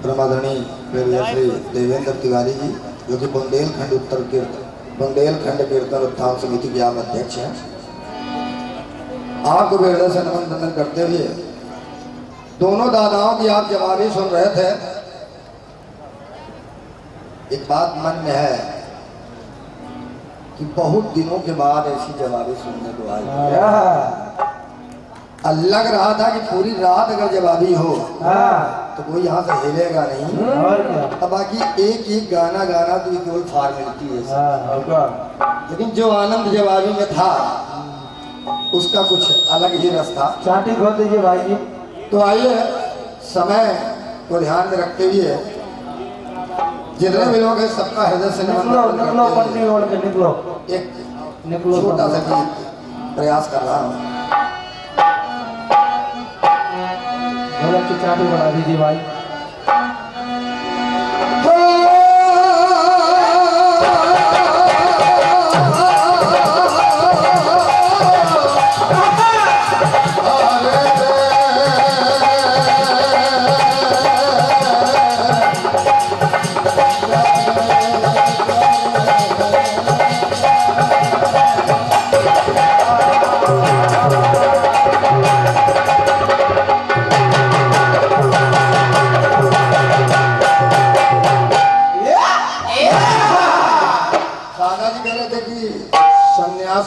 परमादरणीय श्री देवेंद्र तिवारी जी जो कि बुंदेलखंड कीर्तन उत्थान समिति के आप अध्यक्ष हैं। आपको बेहद से नमन करते हुए दोनों दादाओं की आप जवाबी सुन रहे थे। एक बात मन में है कि बहुत दिनों के बाद ऐसी जवाबी सुनने को आई। लग रहा था कि पूरी रात अगर जवाबी हो तो कोई यहाँ से हिलेगा नहीं। अब बाकी एक एक गाना गाना तो ये केवल फॉर्मेलिटी है, लेकिन जो आनंद जवाबी में था उसका कुछ अलग ही रस था। चाटी खोल दीजिए भाई जी। तो आइए समय को ध्यान में रखते हुए जितने भी लोग हैं सबका हृदय से निकलो एक छोटा सा गीत प्रयास कर रहा हूँ। ढोलक की चाटी बढ़ा दीजिए भाई।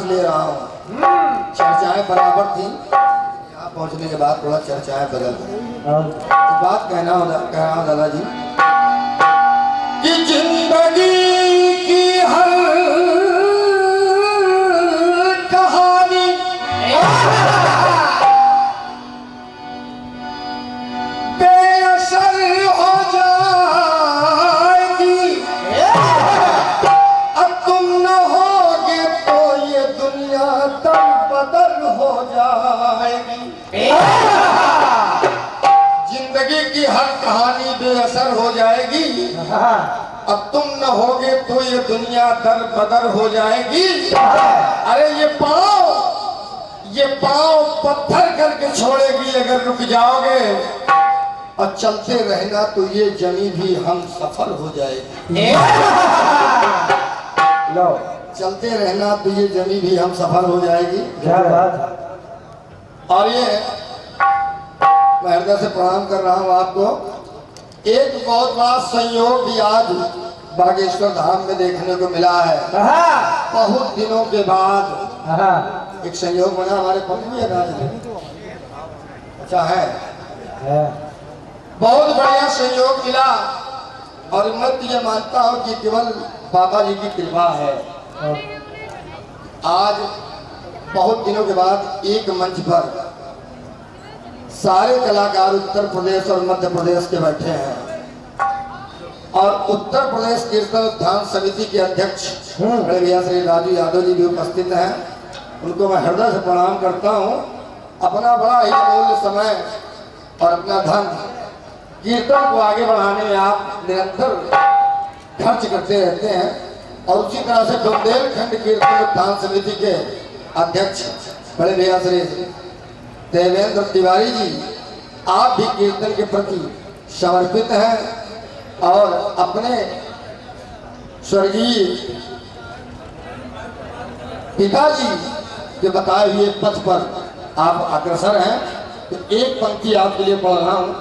ले रहा हूँ। चर्चाएं बराबर थी, यहाँ पहुँचने के बाद थोड़ा चर्चाएं बदल गई। तो बात कह रहा हूँ दादाजी कि जिंदगी की हर कहानी बेअसर हो जाएगी। अब तुम न होगे तो ये दुनिया दर बदर हो जाएगी। जिंदगी की हर कहानी बेअसर हो जाएगी। अब तुम न होगे तो ये दुनिया दर बदर हो जाएगी। अरे ये पाँव पत्थर करके छोड़ेगी अगर रुक जाओगे, और चलते रहना तो ये जमी भी हम सफल हो जाएगी। लो चलते रहना तो ये जमी भी हम सफल हो जाएगी। क्या बात। और ये मैं हृदय से प्रणाम कर रहा हूँ आपको। एक बहुत बड़ा संयोग भी आज बागेश्वर धाम में देखने को मिला है। बहुत दिनों के बाद एक संयोग बना। हमारे पंखी अच्छा है, बहुत बढ़िया संयोग मिला। और मैं तो ये मानता हूँ कि केवल बाबा जी की कृपा है। आज बहुत दिनों के बाद एक मंच पर सारे कलाकार उत्तर प्रदेश और मध्य प्रदेश के बैठे हैं। और उत्तर प्रदेश कीर्तन उत्थान समिति के अध्यक्ष बड़े भैया श्री राजू यादव जी भी उपस्थित हैं। उनको मैं हृदय से प्रणाम करता हूँ। अपना बड़ा ही अमूल्य समय और अपना धन कीर्तन को आगे बढ़ाने में आप निरंतर खर्च करते रहते हैं। और उसी तरह से बुंदेलखंड कीर्तन उत्थान समिति के अध्यक्ष बड़े भैया श्री देवेंद्र तिवारी जी, आप भी कीर्तन के प्रति समर्पित हैं और अपने स्वर्गीय पिताजी के बताए हुए पथ पर आप अग्रसर हैं। तो एक पंक्ति आपके लिए पढ़ रहा हूं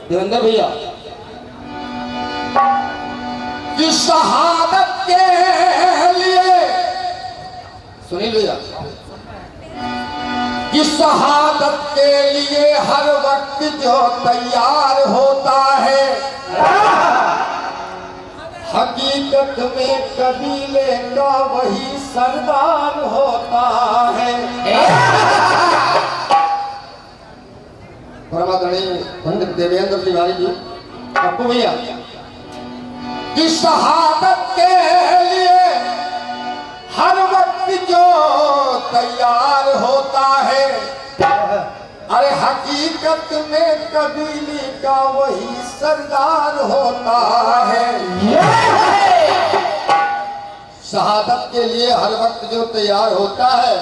देवेंद्र भैया। कि शहादत के लिए सुनील भैया, कि शहादत के लिए हर वक्त जो तैयार होता है, हकीकत में कबीले का वही सरदार होता है। परमादरणीय पंडित देवेंद्र तिवारी जी, पप्पू भैया, कि शहादत के लिए हर वक्त जो तैयार होता है, अरे हकीकत में कबीले का वही सरदार होता है। शहादत के लिए हर वक्त जो तैयार होता है,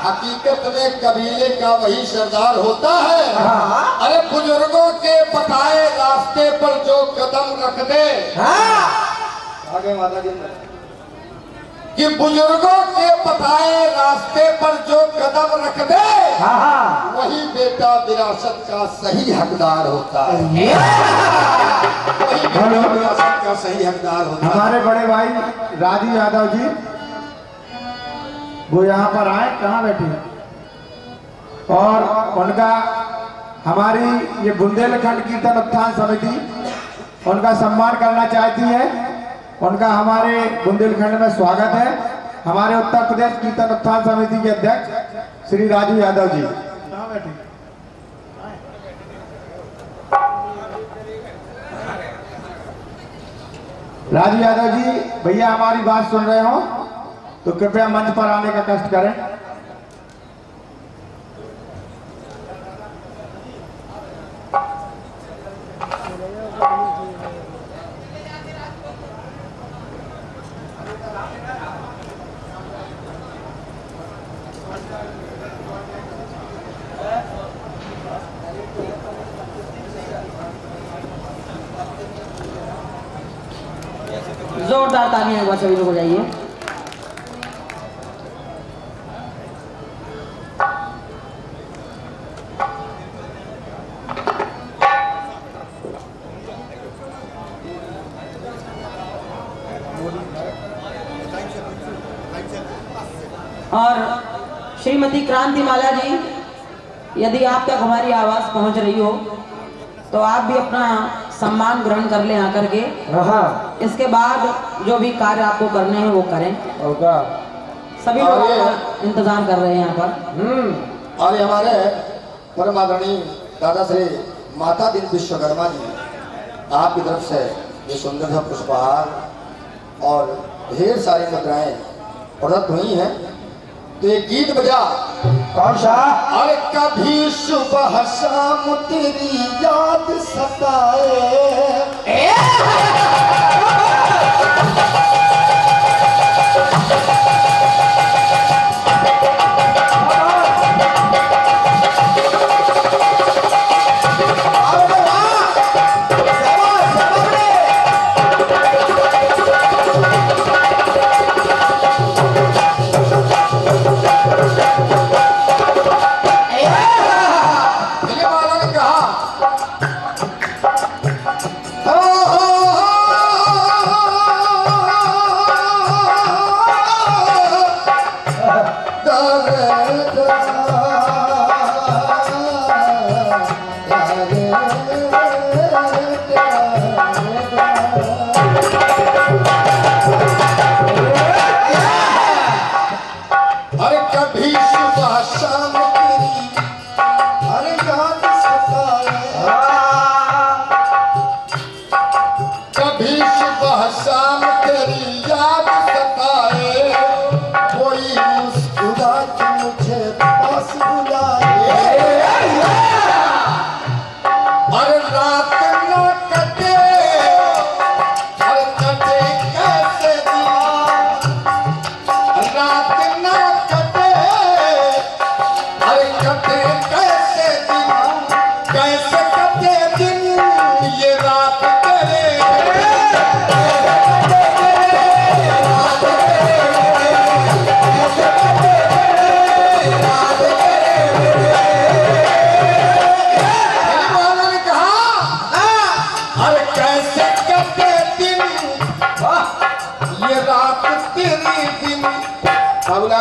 हकीकत में कबीले का वही सरदार होता है। अरे बुजुर्गों के बताए रास्ते पर जो कदम रख दे। आगे माता जी कि बुजुर्गों के बताए रास्ते पर जो कदम रख दे वही बेटा विरासत का सही हकदार होता है। वही बेटा विरासत का सही हकदार होता है। हमारे बड़े भाई राजू यादव जी वो यहाँ पर आए, कहाँ बैठे, और उनका हमारी ये बुंदेलखंड कीर्तन उत्थान समिति उनका सम्मान करना चाहती है। उनका हमारे बुंदेलखंड में स्वागत है। हमारे उत्तर प्रदेश कीर्तन उत्थान समिति के अध्यक्ष श्री राजू यादव जी। कहाँ बैठे? राजू यादव जी, भैया हमारी बात सुन रहे हो तो कृपया मंच पर आने का कष्ट करें। जोरदार तालियां एक बार सभी लोग हो जाइए। और श्रीमती क्रांतिमाला जी, यदि आप तक हमारी आवाज पहुंच रही हो तो आप भी अपना सम्मान ग्रहण कर लें आकर के। इसके बाद जो भी कार्य आपको करने हैं वो करें। सभी लोग इंतजार कर रहे हैं यहाँ पर। और हमारे परम आदरणीय दादा श्री माता दिन विश्वकर्मा जी आपकी तरफ से ये सुंदर सा पुष्पहार और ढेर सारी मुद्राएं प्रदत्त हुई हैं। तो ये गीत बजा। कौन सा? अरे कभी सुबह शाम तेरी याद सताए,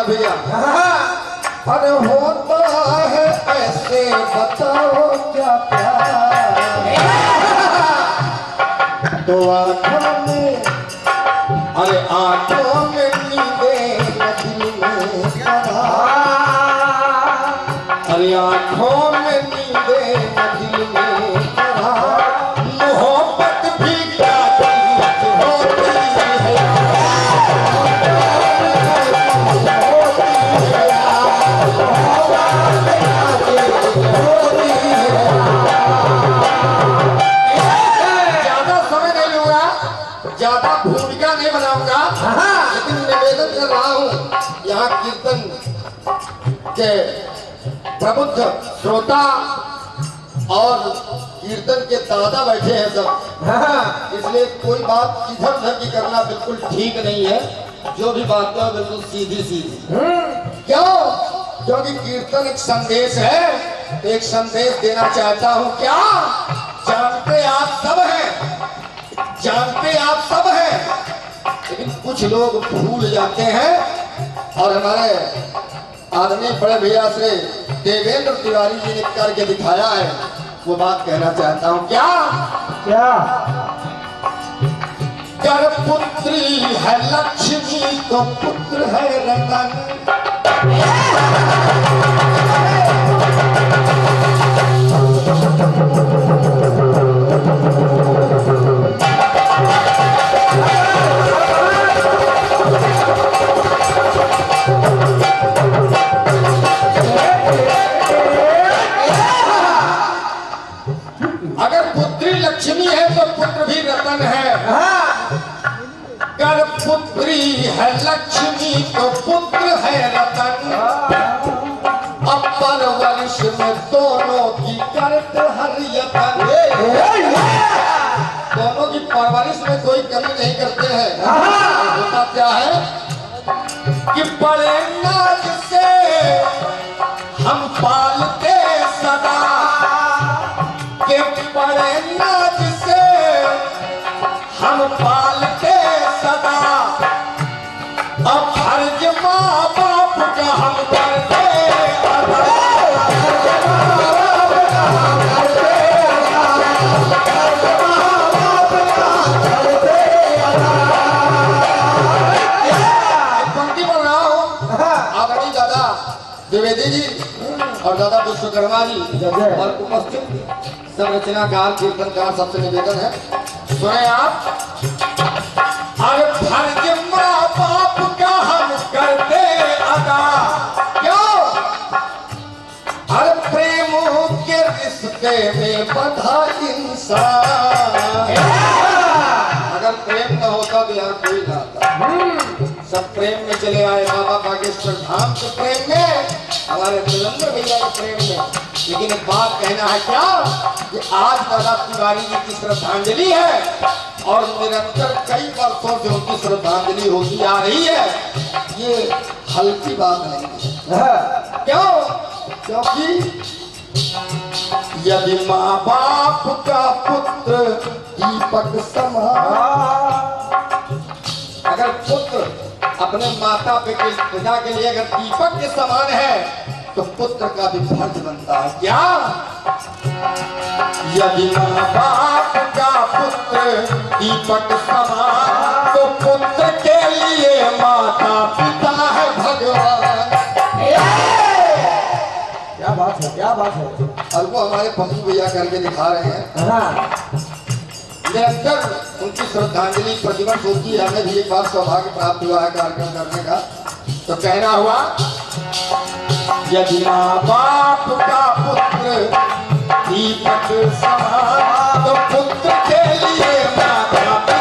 भैया अरे होता है ऐसे, बताओ क्या प्यार, तो आंखों में, अरे आंखों में नींदें दिल में सवार, अरे आंखों में नींदें दिल में सवार, मोहब्बत भी क्या चीज होती है, ज्यादा भूमिका नहीं बनाऊंगा, लेकिन निवेदन कर रहा हूँ यहाँ कीर्तन के प्रबुद्ध श्रोता और कीर्तन के दादा बैठे हैं सब, इसलिए कोई बात इधर उधर की करना बिल्कुल ठीक नहीं है। जो भी बात है बिल्कुल सीधी सीधी। क्यों? क्योंकि कीर्तन एक संदेश है, तो एक संदेश देना चाहता हूँ। क्या जानते आप सब हैं, जानते आप सब हैं, लेकिन कुछ लोग भूल जाते हैं। और हमारे आदमी बड़े भैया से देवेंद्र तिवारी जी ने करके दिखाया है, वो बात कहना चाहता हूँ। क्या क्या? कर पुत्री है लक्ष्मी तो पुत्र है रतन। अगर पुत्री लक्ष्मी है तो पुत्र भी रतन है। कर पुत्री है लक्ष्मी तो पुत्र है रतन। अब परवरिश में दोनों की करते हर यतन। दोनों की परवरिश में कोई कमी नहीं करते हैं। होता क्या है कि बड़े नाज से हम पालते सदा, के बड़े नाज से हम पालते सदा। अब फर्ज माँ बाप का हम करते अदा। पंक्ति बन रहा हूँ आदरणीय दादा द्विवेदी जी और दादा विश्वकर्मा जी और उपस्थित संरचनाकार कीर्तनकार सबसे निवेदन है, सुने आप। अरे फर्ज माँ बाप का हम करते अदा। क्यों? अरे प्रेम के रिश्ते में बंधा इंसान। अगर प्रेम न होता तो यहाँ कोई ना आता। सब प्रेम में चले आए, बाबा बागेश्वर धाम के प्रेम में, हमारे निरंतर भैया के प्रेम में। लेकिन एक बात कहना है क्या कि आज दादा तिवारी जी की श्रद्धांजलि है और निरंतर कई वर्षों से उनकी श्रद्धांजलि होती आ रही है। ये हल्की बात नहीं है। क्यों? क्योंकि यदि माँ बाप का पुत्र दीपक समान, अगर पुत्र अपने माता पिता के लिए अगर दीपक के समान है तो पुत्र का भी फर्ज बनता है। क्या? यदि माँ बाप का पुत्र दीपक समान तो पुत्र के लिए माता पिता है भगवान। क्या बात है, क्या बात है। और वो हमारे पप्पू भैया करके दिखा रहे हैं। निरंतर उनकी श्रद्धांजलि प्रतिवर्ष होती है। हमें भी एक बार सौभाग्य प्राप्त हुआ है कार्यक्रम करने का। तो कहना हुआ, यदि माँ बाप का पुत्र दीपक समान तो पुत्र के लिए माता पिता है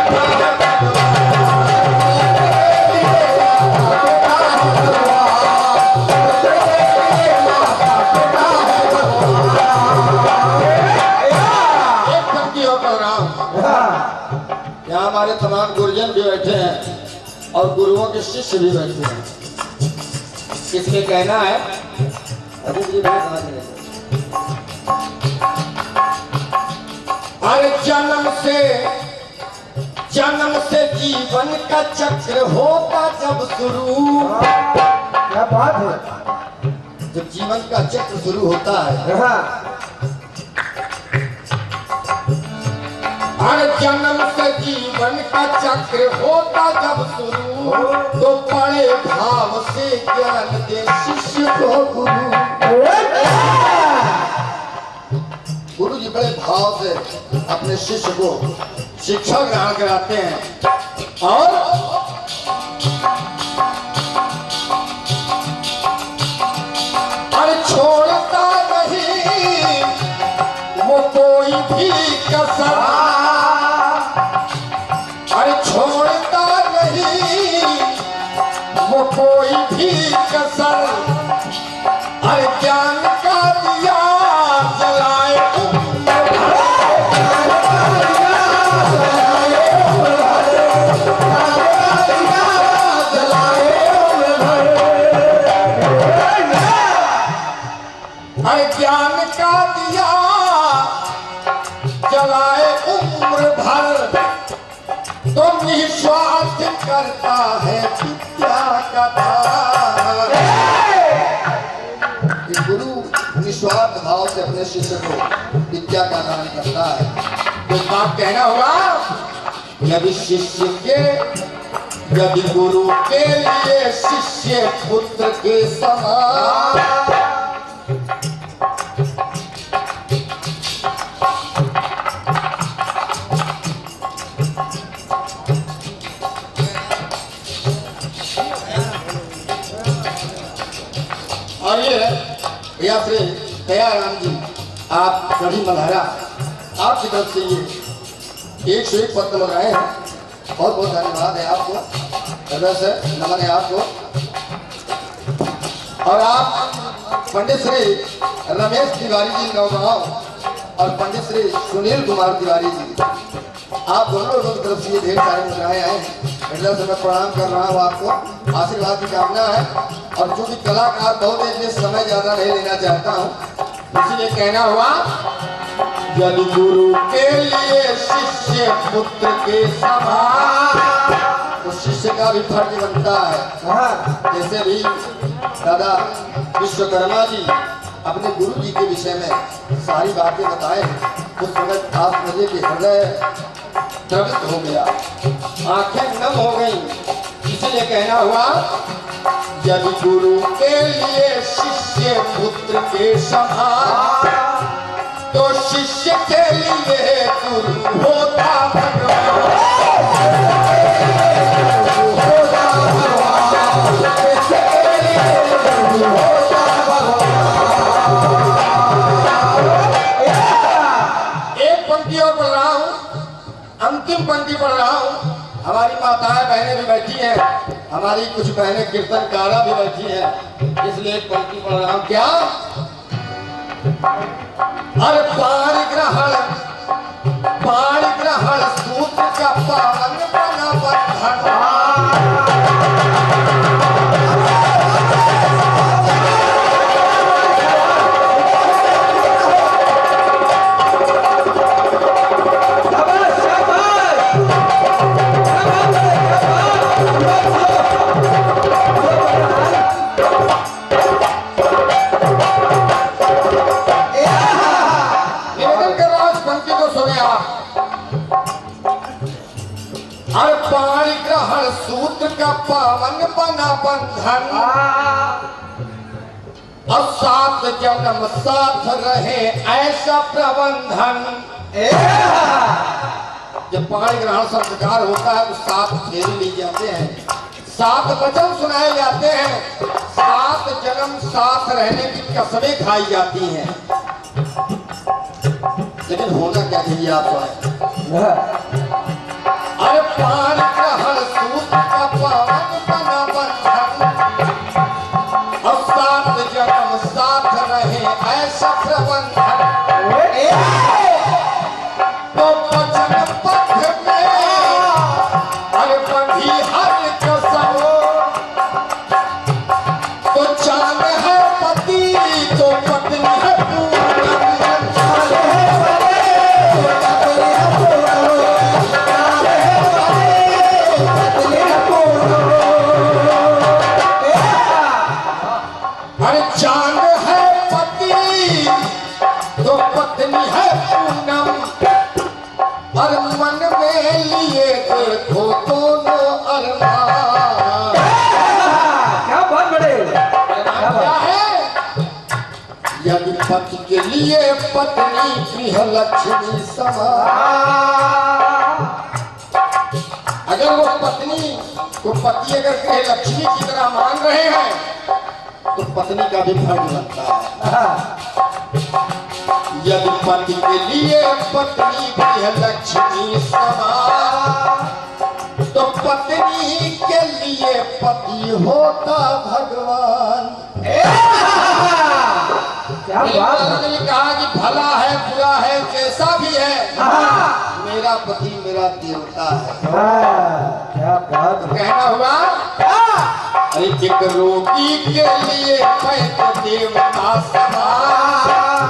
यहाँ हमारे तमाम गुरुजन भी बैठे हैं और गुरुओं के शिष्य भी बैठे हैं। इसमें कहना है, अरे जन्म से जीवन का चक्र होता जब शुरू। क्या बात है। जब जीवन का चक्र शुरू होता है, हर जन्म से जीवन का चक्र होता जब शुरू, तो बड़े भाव से ज्ञान दे शिष्य को गुरु। गुरु जी बड़े भाव से अपने शिष्य को शिक्षा ग्रहण कराते हैं। और अरे छोड़ता नहीं वो कोई भी कसर, अरे छोड़ता नहीं वो कोई भी कसर। अरे ज्ञान का दिया जलाए तो निस्वार्थ करता है विद्या का दान। ये गुरु निस्वार्थ भाव से अपने शिष्य को विद्या का दान करता है। तो बात कहना होगा यदि शिष्य के यदि गुरु के लिए शिष्य पुत्र के समान। और ये भैया श्री दयाराम जी, आप कढ़ी मल्हारा, आपकी तरफ से ये 101 पत्र लगाए हैं। बहुत बहुत धन्यवाद है आपको, हृदय से नमन है आपको। और आप पंडित श्री रमेश तिवारी जी नौगांव और पंडित श्री सुनील कुमार तिवारी जी, आप दोनों लोगों की तरफ से ये ढेर सारे मुद्राएं आए हैं। हृदय से मैं प्रणाम कर रहा हूँ आपको, आशीर्वाद की कामना है। और चूंकि कलाकार बहुत है इसलिए समय ज्यादा नहीं लेना चाहता हूँ, इसीलिए कहना हुआ यदि गुरु के लिए शिष्य पुत्र के समान, तो शिष्य का भी फर्ज बनता है। जैसे भी दादा विश्वकर्मा जी अपने गुरु जी के विषय में सारी बातें बताए, उस समय आप मुझे के हृदय द्रवित हो गया, आंखें नम हो गई। इसलिए कहना हुआ यदि गुरु के लिए शिष्य पुत्र के समान, तो शिष्य के लिए गुरु होता भगवान। एक पंक्ति और पढ़ रहा हूँ, अंतिम पंक्ति पढ़ रहा हूँ। हमारी माताएं बहनें भी बैठी हैं, हमारी कुछ बहनें कीर्तनकारा भी बैठी हैं, इसलिए एक पंक्ति पढ़ रहा हूँ। क्या? अरे पाणिग्रहण सूत्र का पावन बना बंधन। हर पाणिग्रहण सूत्र का पावन बना बंधन, और सात जन्म साथ रहे ऐसा प्रबंधन। जब पाणिग्रहण संस्कार होता है तो 7 फेरे ली जाते हैं, 7 वचन सुनाए जाते हैं, 7 जन्म साथ रहने की कसमें खाई जाती हैं। लेकिन होना क्या चाहिए आप सुने? अरे पाणिग्रहण सूत्र का पावन बना बंधन, और 7 जन्म साथ रहे ऐसा प्रबंधन। तो वचन पथ में अरे बंधी हर कसम, तो चांद है पति तो पत्नी है यदि पति के लिए पत्नी गृह लक्ष्मी समान। अगर वो पत्नी को पति अगर गृह लक्ष्मी की तरह मान रहे हैं तो पत्नी का भी फर्ज बनता है। यदि पति के लिए पत्नी गृह लक्ष्मी समान, तो पत्नी के लिए पति होता भगवान। क्या बात है? ने कहा कि भला है बुरा है कैसा भी है, मेरा पति मेरा देवता है। क्या बात है? कहना हुआ अरे एक रोगी के लिए वैद्य देवता समान,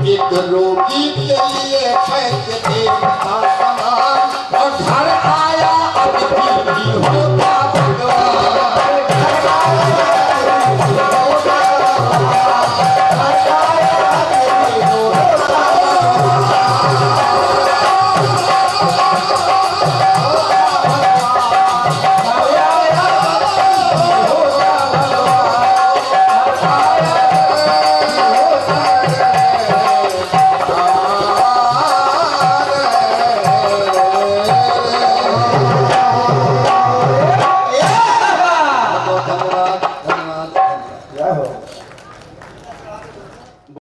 एक रोगी के लिए वैद्य देवता